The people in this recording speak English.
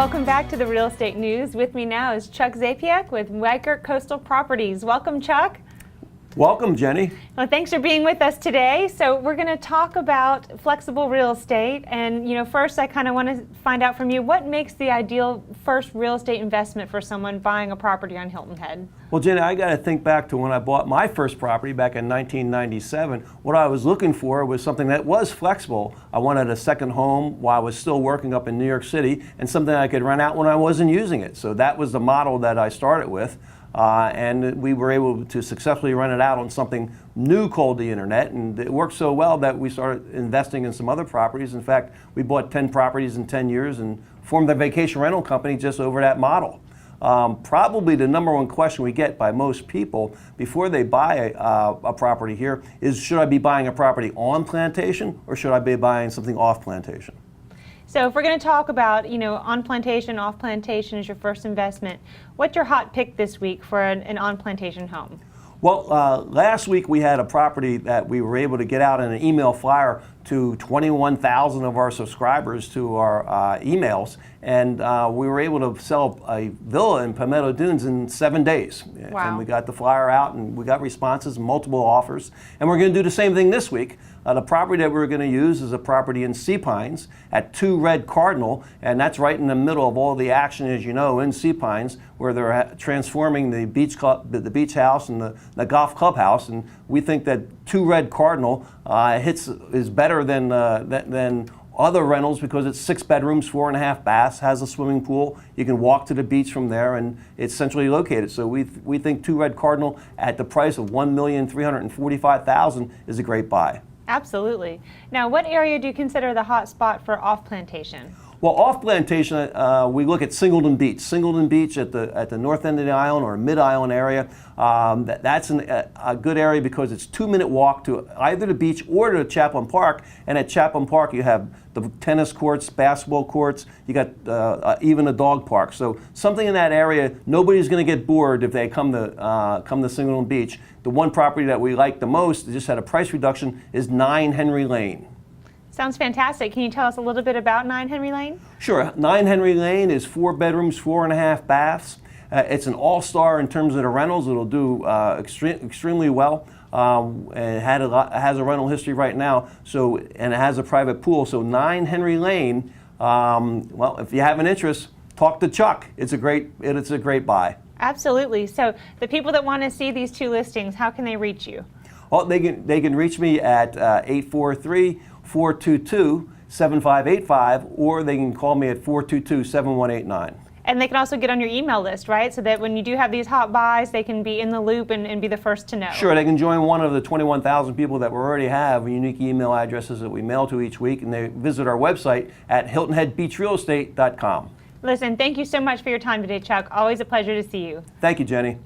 Welcome back to the Real Estate News. With me now is Chuck Zapiak with Weichert Coastal Properties. Welcome, Chuck. Welcome, Jenny. Well, thanks for being with us today. So we're going to talk about flexible real estate. And, first I kind of want to find out from you, what makes the ideal first real estate investment for someone buying a property on Hilton Head? Well, Jenny, I got to think back to when I bought my first property back in 1997. What I was looking for was something that was flexible. I wanted a second home while I was still working up in New York City and something I could rent out when I wasn't using it. So that was the model that I started with. And we were able to successfully rent it out on something new called the internet, and it worked so well that we started investing in some other properties. In fact, we bought 10 properties in 10 years and formed a vacation rental company just over that model. Probably the number one question we get by most people before they buy a property here is, should I be buying a property on plantation or should I be buying something off plantation? So if we're going to talk about, on plantation, off plantation is your first investment, what's your hot pick this week for an on plantation home? Well, last week we had a property that we were able to get out in an email flyer to 21,000 of our subscribers to our emails, and we were able to sell a villa in Palmetto Dunes in 7 days. Wow. And we got the flyer out and we got responses, multiple offers, and we're going to do the same thing this week. The property that we're going to use is a property in Sea Pines at 2 Red Cardinal, and that's right in the middle of all the action, as you know, in Sea Pines, where they're transforming the beach club, the beach house and the golf clubhouse. And we think that 2 Red Cardinal is better than other rentals because it's 6 bedrooms, 4.5 baths, has a swimming pool. You can walk to the beach from there, and it's centrally located. So we think 2 Red Cardinal at the price of $1,345,000 is a great buy. Absolutely. Now, what area do you consider the hot spot for off plantation? Well, off plantation, we look at Singleton Beach. Singleton Beach at the north end of the island or mid-island area. That's a good area because it's 2-minute walk to either the beach or to Chaplin Park. And at Chaplin Park, you have the tennis courts, basketball courts. You got even a dog park. So something in that area, nobody's going to get bored if they come to Singleton Beach. The one property that we like the most, that just had a price reduction, is 9 Henry Lane. Sounds fantastic. Can you tell us a little bit about 9 Henry Lane? Sure. 9 Henry Lane is 4 bedrooms, 4.5 baths. It's an all-star in terms of the rentals. It'll do extremely well. And it has a rental history right now. And it has a private pool. So 9 Henry Lane. Well, if you have an interest, talk to Chuck. It's a great buy. Absolutely. So the people that want to see these 2 listings, how can they reach you? Well, they can reach me at 843-422-7585, or they can call me at 422-7189. And they can also get on your email list, right? So that when you do have these hot buys, they can be in the loop and be the first to know. Sure, they can join one of the 21,000 people that we already have unique email addresses that we mail to each week, and they visit our website at hiltonheadbeachrealestate.com. Listen, thank you so much for your time today, Chuck. Always a pleasure to see you. Thank you, Jenny.